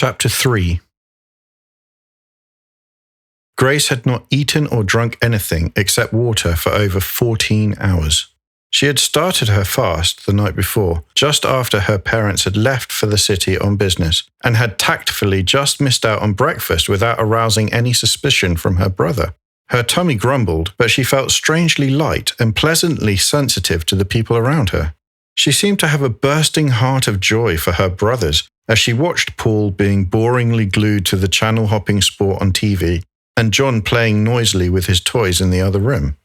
Chapter 3. Grace had not eaten or drunk anything except water for over 14 hours. She had started her fast the night before, just after her parents had left for the city on business, and had tactfully just missed out on breakfast without arousing any suspicion from her brother. Her tummy grumbled, but she felt strangely light and pleasantly sensitive to the people around her. She seemed to have a bursting heart of joy for her brothers as she watched Paul being boringly glued to the channel-hopping sport on TV and John playing noisily with his toys in the other room.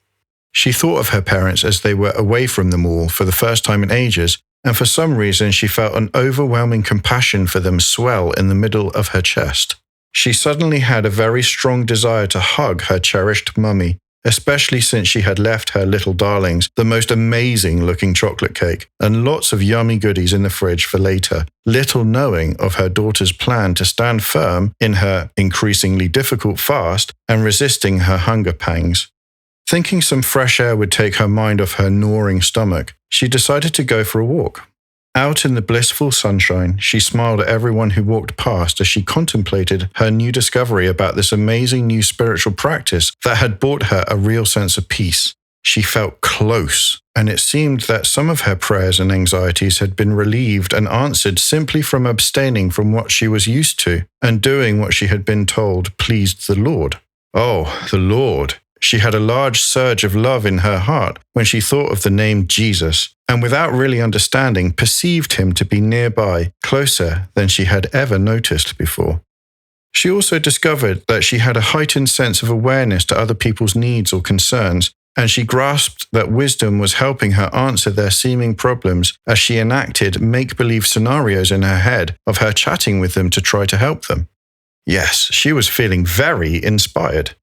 She thought of her parents as they were away from them all for the first time in ages, and for some reason she felt an overwhelming compassion for them swell in the middle of her chest. She suddenly had a very strong desire to hug her cherished mummy, especially since she had left her little darlings the most amazing-looking chocolate cake and lots of yummy goodies in the fridge for later, little knowing of her daughter's plan to stand firm in her increasingly difficult fast and resisting her hunger pangs. Thinking some fresh air would take her mind off her gnawing stomach, she decided to go for a walk. Out in the blissful sunshine, she smiled at everyone who walked past as she contemplated her new discovery about this amazing new spiritual practice that had brought her a real sense of peace. She felt close, and it seemed that some of her prayers and anxieties had been relieved and answered simply from abstaining from what she was used to and doing what she had been told pleased the Lord. Oh, the Lord! She had a large surge of love in her heart when she thought of the name Jesus, and without really understanding, perceived him to be nearby, closer than she had ever noticed before. She also discovered that she had a heightened sense of awareness to other people's needs or concerns, and she grasped that wisdom was helping her answer their seeming problems as she enacted make-believe scenarios in her head of her chatting with them to try to help them. Yes, she was feeling very inspired.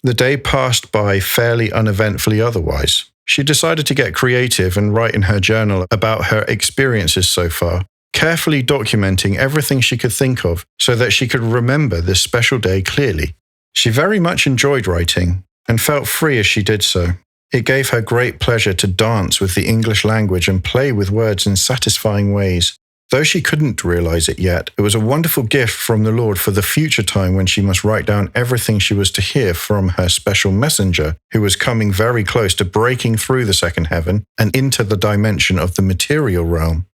The day passed by fairly uneventfully otherwise. She decided to get creative and write in her journal about her experiences so far, carefully documenting everything she could think of so that she could remember this special day clearly. She very much enjoyed writing and felt free as she did so. It gave her great pleasure to dance with the English language and play with words in satisfying ways. Though she couldn't realize it yet, it was a wonderful gift from the Lord for the future time when she must write down everything she was to hear from her special messenger, who was coming very close to breaking through the second heaven and into the dimension of the material realm.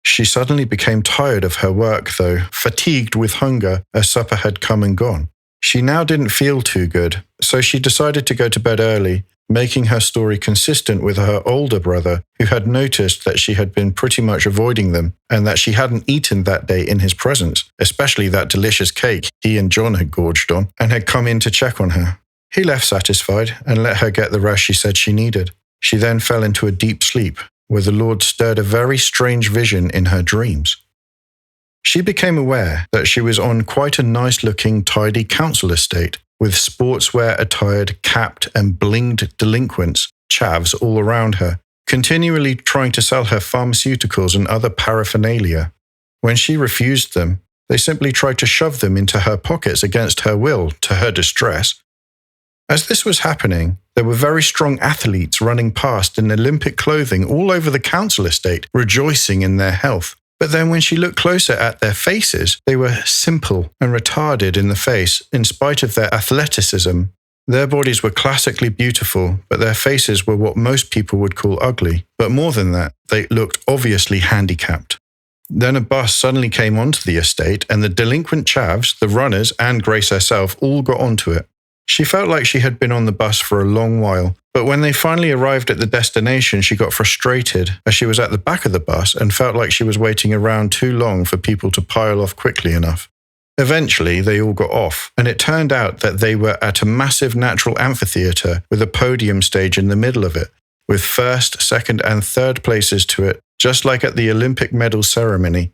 She suddenly became tired of her work, though, fatigued with hunger as supper had come and gone. She now didn't feel too good, so she decided to go to bed early, making her story consistent with her older brother, who had noticed that she had been pretty much avoiding them and that she hadn't eaten that day in his presence, especially that delicious cake he and John had gorged on, and had come in to check on her. He left satisfied and let her get the rest she said she needed. She then fell into a deep sleep, where the Lord stirred a very strange vision in her dreams. She became aware that she was on quite a nice-looking, tidy council estate, with sportswear-attired, capped and blinged delinquents, chavs all around her, continually trying to sell her pharmaceuticals and other paraphernalia. When she refused them, they simply tried to shove them into her pockets against her will, to her distress. As this was happening, there were very strong athletes running past in Olympic clothing all over the council estate, rejoicing in their health. But then when she looked closer at their faces, they were simple and retarded in the face, in spite of their athleticism. Their bodies were classically beautiful, but their faces were what most people would call ugly. But more than that, they looked obviously handicapped. Then a bus suddenly came onto the estate, and the delinquent chavs, the runners, and Grace herself all got onto it. She felt like she had been on the bus for a long while, but when they finally arrived at the destination, she got frustrated as she was at the back of the bus and felt like she was waiting around too long for people to pile off quickly enough. Eventually, they all got off, and it turned out that they were at a massive natural amphitheatre with a podium stage in the middle of it, with first, second, and third places to it, just like at the Olympic medal ceremony.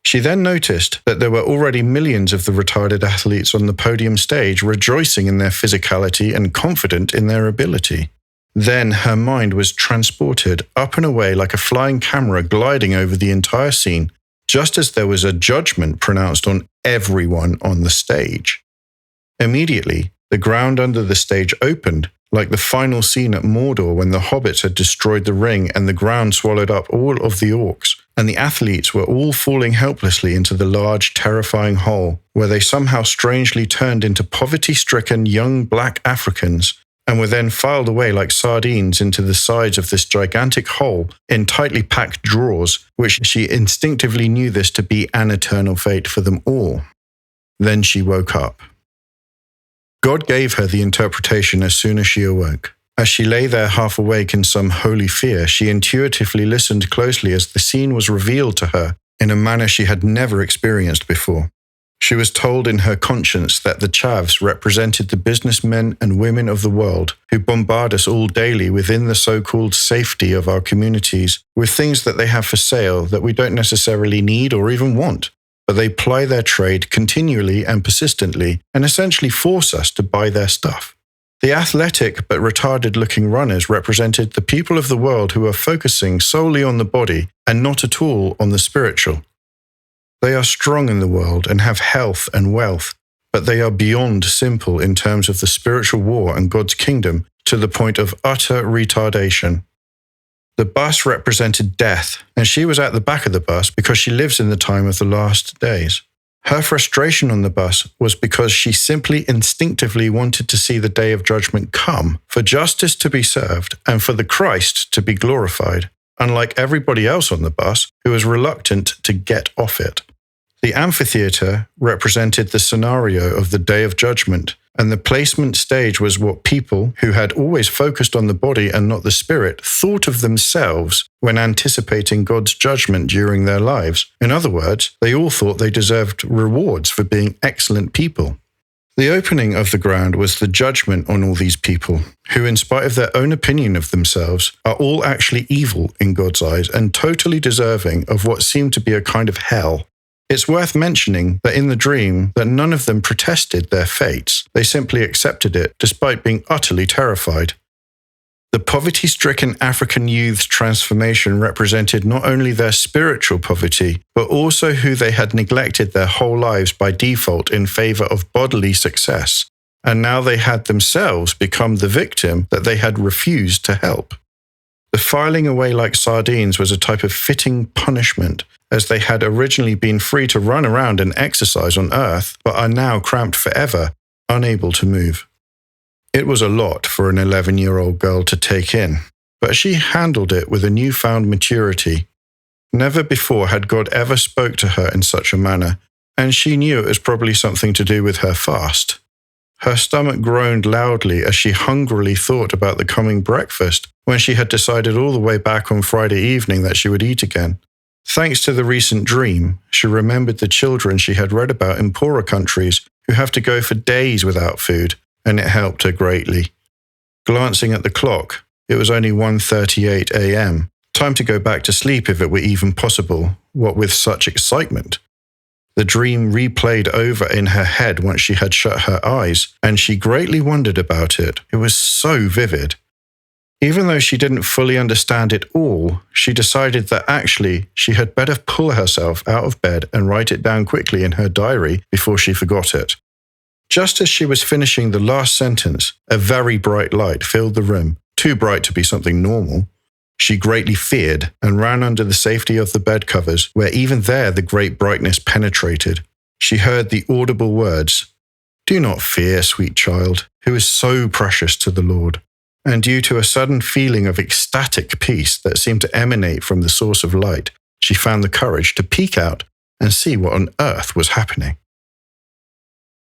She then noticed that there were already millions of the retarded athletes on the podium stage rejoicing in their physicality and confident in their ability. Then her mind was transported up and away like a flying camera gliding over the entire scene, just as there was a judgment pronounced on everyone on the stage. Immediately, the ground under the stage opened, like the final scene at Mordor when the hobbits had destroyed the ring and the ground swallowed up all of the orcs, and the athletes were all falling helplessly into the large, terrifying hole, where they somehow strangely turned into poverty-stricken young black Africans and were then filed away like sardines into the sides of this gigantic hole in tightly packed drawers, which she instinctively knew this to be an eternal fate for them all. Then she woke up. God gave her the interpretation as soon as she awoke. As she lay there half awake in some holy fear, she intuitively listened closely as the scene was revealed to her in a manner she had never experienced before. She was told in her conscience that the chavs represented the businessmen and women of the world who bombard us all daily within the so-called safety of our communities with things that they have for sale that we don't necessarily need or even want, but they ply their trade continually and persistently and essentially force us to buy their stuff. The athletic but retarded-looking runners represented the people of the world who are focusing solely on the body and not at all on the spiritual. They are strong in the world and have health and wealth, but they are beyond simple in terms of the spiritual war and God's kingdom to the point of utter retardation. The bus represented death, and she was at the back of the bus because she lives in the time of the last days. Her frustration on the bus was because she simply instinctively wanted to see the day of judgment come, for justice to be served, and for the Christ to be glorified, unlike everybody else on the bus who was reluctant to get off it. The amphitheater represented the scenario of the day of judgment, and the placement stage was what people who had always focused on the body and not the spirit thought of themselves when anticipating God's judgment during their lives. In other words, they all thought they deserved rewards for being excellent people. The opening of the ground was the judgment on all these people, who in spite of their own opinion of themselves, are all actually evil in God's eyes and totally deserving of what seemed to be a kind of hell. It's worth mentioning that in the dream that none of them protested their fates. They simply accepted it, despite being utterly terrified. The poverty-stricken African youth's transformation represented not only their spiritual poverty, but also who they had neglected their whole lives by default in favor of bodily success. And now they had themselves become the victim that they had refused to help. The filing away like sardines was a type of fitting punishment, as they had originally been free to run around and exercise on earth, but are now cramped forever, unable to move. It was a lot for an 11-year-old girl to take in, but she handled it with a newfound maturity. Never before had God ever spoke to her in such a manner, and she knew it was probably something to do with her fast. Her stomach groaned loudly as she hungrily thought about the coming breakfast when she had decided all the way back on Friday evening that she would eat again. Thanks to the recent dream, she remembered the children she had read about in poorer countries who have to go for days without food, and it helped her greatly. Glancing at the clock, it was only 1:38 a.m. Time to go back to sleep if it were even possible, what with such excitement. The dream replayed over in her head once she had shut her eyes, and she greatly wondered about it. It was so vivid. Even though she didn't fully understand it all, she decided that actually she had better pull herself out of bed and write it down quickly in her diary before she forgot it. Just as she was finishing the last sentence, a very bright light filled the room, too bright to be something normal. She greatly feared and ran under the safety of the bed covers, where even there the great brightness penetrated. She heard the audible words, "Do not fear, sweet child, who is so precious to the Lord." And due to a sudden feeling of ecstatic peace that seemed to emanate from the source of light, she found the courage to peek out and see what on earth was happening.